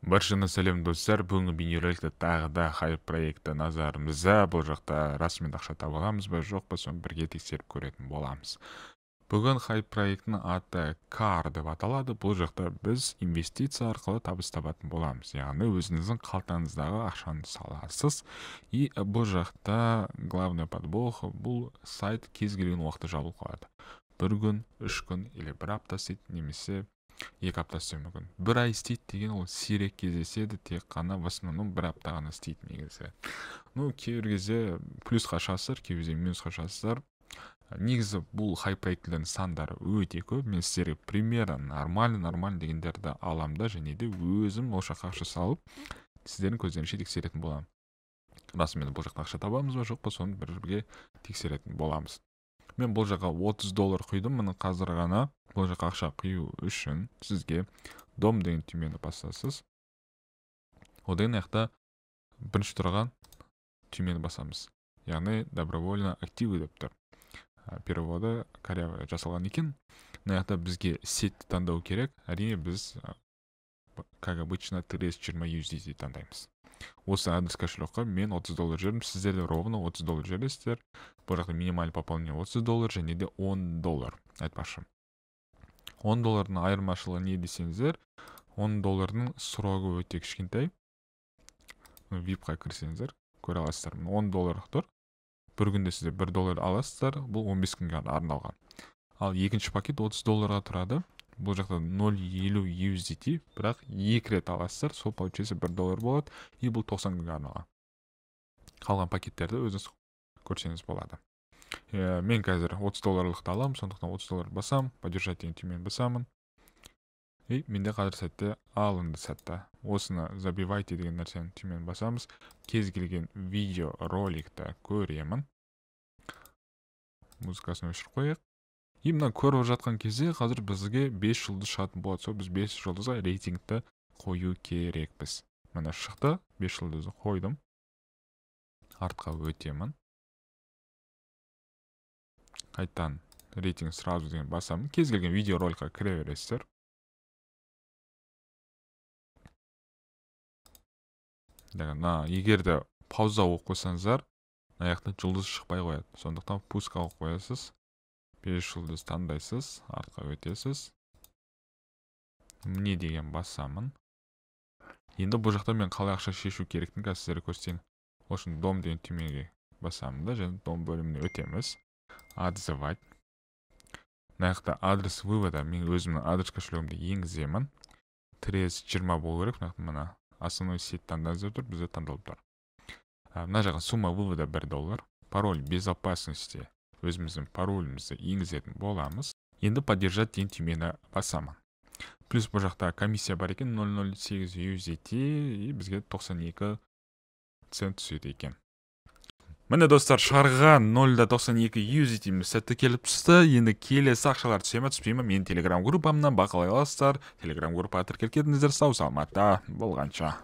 Баршаңызға сәлем достар, бүгінгі бейнероликте тағы да хайп проекті назарымызда. Бұл жақта расымен ақша таба аламыз ба, жоқ па, соны бірге тексеріп көретін боламыз. Бүгін хайп проектінің аты CAR деп аталады. Бұл жақта біз инвестиция арқылы табыс табатын боламыз. Яғни өзіңіздің қалтаңыздағы ақшаны саласыз. И бұл жақта главный подвох, бұл сайт кез келген уақытта жабылып қалады. Бір күн, 3 күн или 1 апта істейді, немесе 2 апта істеуі мүмкін. 1 ай істейді деген ол сирек кездеседі, тек қана в основном 1 апта ғана істейді негізі. Кейбір кезде плюсқа шығасыздар, кейбір кезде минусқа шығасыздар. Негізі бұл хайп проектілердің сандары өте көп. Мен сіздерге примерно нормально дегендерді аламда, және де өзім ол жаққа ақша салып, сіздердің көздерінше тексеретін боламын. Расымен бұл жақта ақша табамыз ба, жоқ па, соны бірге тексеретін боламыз. Мен бұл жаққа $30 құйдым, мұны қазір ғана бұл жаққа ақша құю үшін сізге дом деген түймені басасыз. Одан аяқта бірінші тұрған түймені басамыз. Яғни добровольно активы деп тұр. Переводы коряво жасалған екен. Мына жақта бізге сетті таңдау керек. Әрине біз, как обычно, 320 USDT таңдаймыз. Осы адрес кошелекқа мен $30 жерім, сіздер де ровно $30 жересіздер. Бұл жақта минималь пополнение $30 және де $10 айтпақшы. $10 айырмашылығы не десеңіздер, $10 сұрағы өте кішкентай. VIP-қа кірсеңіздер, көре аласыздар. $10 тұр. Бір күнде сіздер $1 аласыздар, бұл 15 күнге арналған. Ал екінші пакет $30 тұрады. Бұл жақта 0.50 USDT, бірақ 2 рет аласыздар, сол получается $1 болады, и бұл 90 күнге арналған. Қалған пакеттерді өзіңіз көрсеңіз болады. Мен қазір $30 аламын, сондықтан $30 басам, поддержать деген түймені басамын. И менде қазір сәтте алынды сәтті. Осыны забивайте деген нәрсені түймені басамыз. Кез келген видео роликті көремін. Музыкасын өшіріп қояйық. И мына көріп жатқан кезде қазір бізге 5 жұлдыз шығатын болады. Сол біз 5 жұлдызға рейтингті қою керекпіз. Мына шықты, 5 жұлдызды қойдым. Артқа өтемін. Қайтан рейтинг сразу деген басамын. Кез келген видео роликқа кіре бересіздер. Егер де пауза оқып қойсаңыздар, аяқта жұлдыз шықпай қояды. Сондықтан пусқа оқып қоясыз. 5 жұлдыз таңдайсыз, артқа өтесіз. Мне деген басамын. Енді бұл жақта мен қалай ақша шешу керектігін сіздерге көрсетейін. Осыны дом деген түймеге басамын да, және дом бөліміне өтеміз. Отзывать. Мына жақта адрес вывода мен өзімнің адрес кошелегімді енгіземін. 320 болу керек, мына основной сеть таңдаңыздар тұр, бізде таңдалып тұр. Мына жаққа сумма вывода $1. Пароль безопасности. Өзіміздің паролімізді енгізетін боламыз. Енді поддержать деген түймені басамын. Плюс бұл жақта комиссия бар екен, 0.08 USDT, и бізге 92 цент түседі екен. Міне достар, шығарған 0.92 USDT сәтті келіп түсті. Енді келесі ақшалар түсеме түспейме, мен телеграм группамнан бақылай аласыздар. Телеграм группаға тіркеліп кетіңіздер, сау саламатта болғанша.